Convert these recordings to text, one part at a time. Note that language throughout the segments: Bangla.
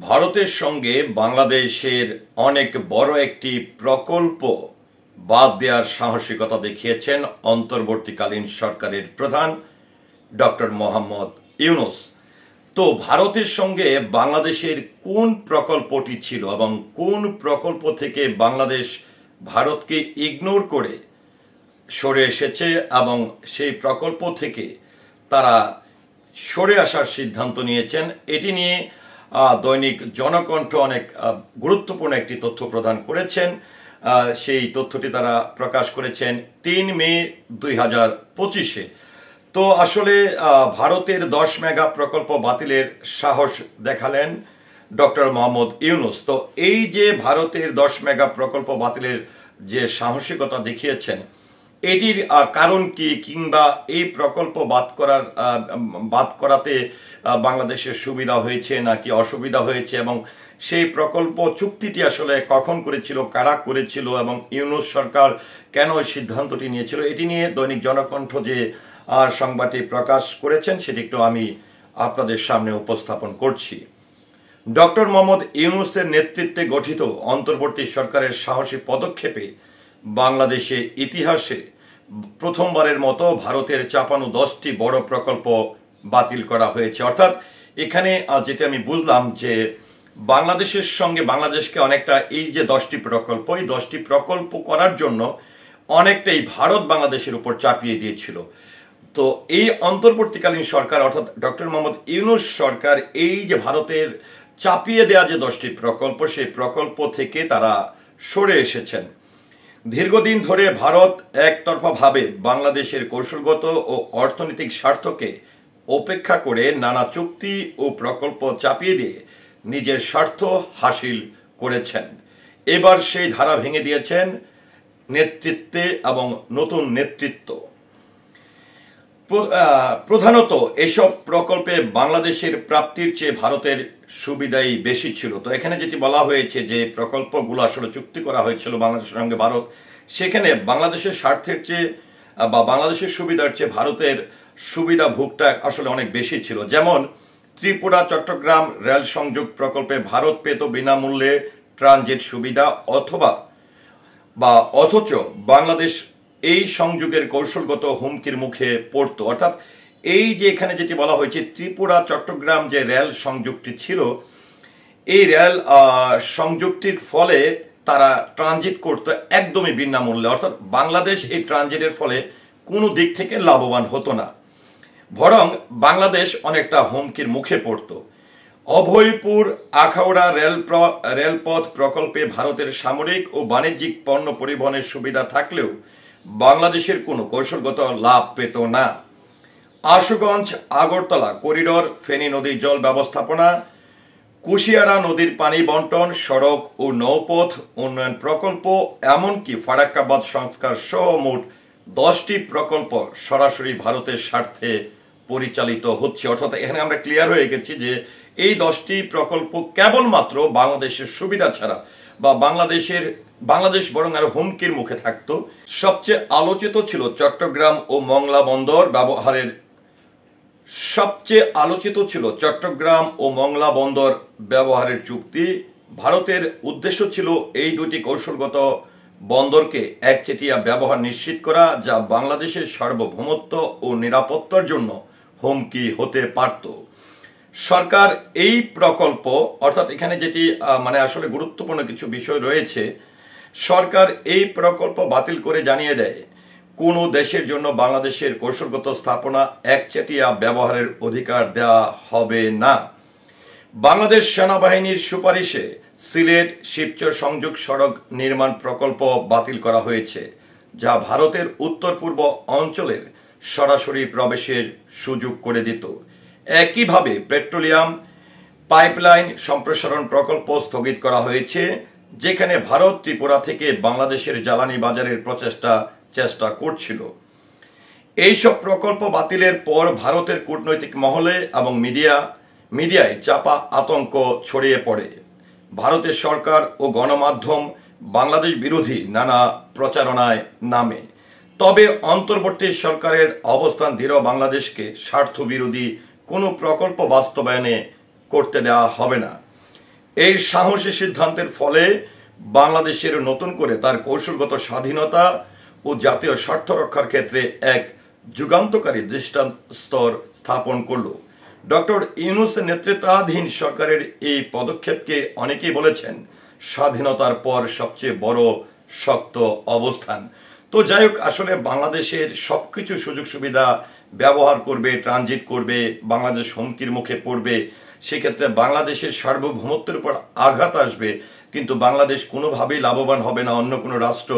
ভারতের সঙ্গে বাংলাদেশের অনেক বড় একটি প্রকল্প বাদ দেওয়ার সাহসিকতা দেখিয়েছেন অন্তর্বর্তীকালীন সরকারের প্রধান ডক্টর মোহাম্মদ ইউনূস। তো ভারতের সঙ্গে বাংলাদেশের কোন প্রকল্পটি ছিল এবং কোন প্রকল্প থেকে বাংলাদেশ ভারতকে ইগনোর করে সরে এসেছে এবং সেই প্রকল্প থেকে তারা সরে আসার সিদ্ধান্ত নিয়েছেন, এটি নিয়ে দৈনিক জনকণ্ঠ অনেক গুরুত্বপূর্ণ একটি তথ্য প্রদান করেছেন। সেই তথ্যটি তারা প্রকাশ করেছেন ৩ মে ২০২৫-এ। তো আসলে ভারতের ১০ মেগা প্রকল্প বাতিলের সাহস দেখালেন ডক্টর মোহাম্মদ ইউনূস। তো এই যে ভারতের ১০ মেগা প্রকল্প বাতিলের যে সাহসিকতা দেখিয়েছেন, এটির কারণ কি, কিংবা এই প্রকল্প বাদ করাতে বাংলাদেশের সুবিধা হয়েছে নাকি অসুবিধা হয়েছে, এবং সেই প্রকল্প চুক্তিটি আসলে কখন করেছিল, কারা করেছিল, এবং ইউনূস সরকার কেন এই সিদ্ধান্তটি নিয়েছিল, এটি নিয়ে দৈনিক জনকণ্ঠ যে সংবাদটি প্রকাশ করেছেন সেটি একটু আমি আপনাদের সামনে উপস্থাপন করছি। ডক্টর মোহাম্মদ ইউনূসের নেতৃত্বে গঠিত অন্তর্বর্তী সরকারের সাহসী পদক্ষেপে বাংলাদেশে ইতিহাসে প্রথমবারের মতো ভারতের চাপানো 10টি বড় প্রকল্প বাতিল করা হয়েছে। অর্থাৎ এখানে যেটা আমি বুঝলাম যে বাংলাদেশের সঙ্গে বাংলাদেশকে অনেকটা এই যে 10টি প্রকল্প, এই 10টি প্রকল্প করার জন্য অনেকটাই ভারত বাংলাদেশের উপর চাপিয়ে দিয়েছিল। তো এই অন্তর্বর্তীকালীন সরকার অর্থাৎ ডক্টর মোহাম্মদ ইউনূস সরকার এই যে ভারতের চাপিয়ে দেওয়া যে 10টি প্রকল্প, সেই প্রকল্প থেকে তারা সরে এসেছেন। দীর্ঘদিন ধরে ভারত একতরফাভাবে বাংলাদেশের কৌশলগত ও অর্থনৈতিক স্বার্থকে উপেক্ষা করে নানা চুক্তি ও প্রকল্প চাপিয়ে দিয়ে নিজের স্বার্থ হাসিল করেছেন। এবার সেই ধারা ভেঙে দিয়েছেন নেতৃত্বে এবং নতুন নেতৃত্ব। প্রধানত এসব প্রকল্পে বাংলাদেশের প্রাপ্তির চেয়ে ভারতের সুবিধাই বেশি ছিল। তো এখানে যেটি বলা হয়েছে যে প্রকল্পগুলো আসলে চুক্তি করা হয়েছিল বাংলাদেশের সঙ্গে ভারত, সেখানে বাংলাদেশের স্বার্থের চেয়ে বা বাংলাদেশের সুবিধার চেয়ে ভারতের সুবিধা ভোগটা আসলে অনেক বেশি ছিল। যেমন ত্রিপুরা চট্টগ্রাম রেল সংযোগ প্রকল্পে ভারত পেত বিনামূল্যে ট্রানজিট সুবিধা অথচ বাংলাদেশ এই সংযোগের কৌশলগত হুমকির মুখে পড়তো। অর্থাৎ এই যে এখানে যেটি বলা হয়েছে ত্রিপুরা চট্টগ্রাম যে রেল সংযোগটি ছিল, এই রেল সংযোগটির ফলে তারা ট্রানজিট করতো একদমই বিনামূল্যে। অর্থাৎ বাংলাদেশ এই ট্রানজিটের ফলে কোনো দিক থেকে লাভবান হতো না, বরং বাংলাদেশ অনেকটা হুমকির মুখে পড়তো। অভয়পুর আখাউড়া রেলপথ প্রকল্পে ভারতের সামরিক ও বাণিজ্যিক পণ্য পরিবহনের সুবিধা থাকলেও বাংলাদেশের কোনো কৌশলগত লাভ পেত না। আশুগঞ্জ আগরতলা করিডোর, ফেনী নদীর জল ব্যবস্থাপনা, কুশিয়ারা নদীর পানি বন্টন, সড়ক ও নৌপথ উন্নয়ন প্রকল্প, এমনকি ফারাক্কাবাদ সংস্কার সহ মোট 10টি প্রকল্প সরাসরি ভারতের স্বার্থে পরিচালিত হচ্ছে। অর্থাৎ এখানে আমরা ক্লিয়ার হয়ে গেছি যে এই 10টি প্রকল্প কেবলমাত্র বাংলাদেশের সুবিধা ছাড়া বা বাংলাদেশ বরং আরো হুমকির মুখে থাকতো। সবচেয়ে আলোচিত ছিল চট্টগ্রাম ও মংলা বন্দর ব্যবহারের চুক্তি। ভারতের উদ্দেশ্য ছিল এই দুটি কৌশলগত বন্দরকে একচেটিয়া ব্যবহার নিশ্চিত করা, যা বাংলাদেশের সার্বভৌমত্ব ও নিরাপত্তার জন্য হুমকি হতে পারত। সরকার এই প্রকল্প অর্থাৎ এখানে যেটি আসলে গুরুত্বপূর্ণ কিছু বিষয় রয়েছে, সরকার এই প্রকল্প বাতিল করে জানিয়ে দেয় কোনো দেশের জন্য বাংলাদেশের কৌশলগত স্থাপনা একচেটিয়া ব্যবহারের অধিকার দেওয়া হবে না। বাংলাদেশ সেনাবাহিনীর সুপারিশে সিলেট শিবচর সংযোগ সড়ক নির্মাণ প্রকল্প বাতিল করা হয়েছে, যা ভারতের উত্তর পূর্ব অঞ্চলের সরাসরি প্রবেশের সুযোগ করে দিত। একইভাবে পেট্রোলিয়াম পাইপলাইন সম্প্রসারণ প্রকল্প স্থগিত করা হয়েছে, যেখানে ভারত ত্রিপুরা থেকে বাংলাদেশের জ্বালানি বাজারের চেষ্টা করছিল। এইসব প্রকল্প বাতিলের পর ভারতের কূটনৈতিক মহলে এবং মিডিয়ায় চাপা আতঙ্ক ছড়িয়ে পড়ে। ভারতের সরকার ও গণমাধ্যম বাংলাদেশ বিরোধী নানা প্রচারণায় নামে। তবে অন্তর্বর্তী সরকারের অবস্থান দৃঢ়, বাংলাদেশকে স্বার্থ বিরোধী কোনো প্রকল্প বাস্তবায়নে করতে দেওয়া হবে না। এই সাহসী সিদ্ধান্তের ফলে বাংলাদেশের নতুন করে তার কৌশলগত স্বাধীনতা ও জাতীয় স্বার্থ রক্ষার ক্ষেত্রে এক যুগান্তকারী দৃষ্টান্তর স্থাপন করল। ডক্টর ইউনূসের নেতৃত্বাধীন সরকারের এই পদক্ষেপকে অনেকেই বলেছেন স্বাধীনতার পর সবচেয়ে বড় শক্ত অবস্থান। তো যাই হোক, আসলে বাংলাদেশের সবকিছু সুযোগ সুবিধা ব্যবহার করবে, ট্রানজিট করবে, বাংলাদেশ হুমকির মুখে পড়বে, সেক্ষেত্রে বাংলাদেশের সার্বভৌমত্বের উপর আঘাত আসবে, কিন্তু বাংলাদেশ কোনোভাবেই লাভবান হবে না। অন্য কোনো রাষ্ট্র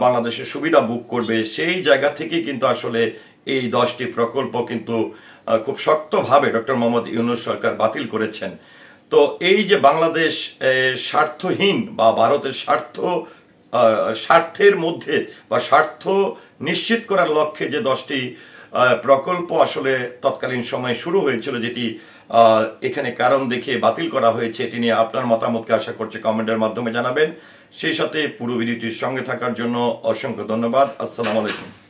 বাংলাদেশের সুবিধা বুক করবে, সেই জায়গা থেকেই কিন্তু আসলে এই 10টি প্রকল্প কিন্তু খুব শক্তভাবে ডক্টর মোহাম্মদ ইউনূস সরকার বাতিল করেছেন। তো এই যে বাংলাদেশ স্বার্থহীন বা ভারতের স্বার্থের মধ্যে বা স্বার্থ নিশ্চিত করার লক্ষ্যে যে 10টি প্রকল্প আসলে তৎকালীন সময়ে শুরু হয়েছিল, যেটি এখানে কারণ দেখিয়ে বাতিল করা হয়েছে, এটি নিয়ে আপনার মতামতকে আশা করছি কমেন্টের মাধ্যমে জানাবেন। সেই সাথে পুরো ভিডিওটির সঙ্গে থাকার জন্য অসংখ্য ধন্যবাদ। আসসালামু আলাইকুম।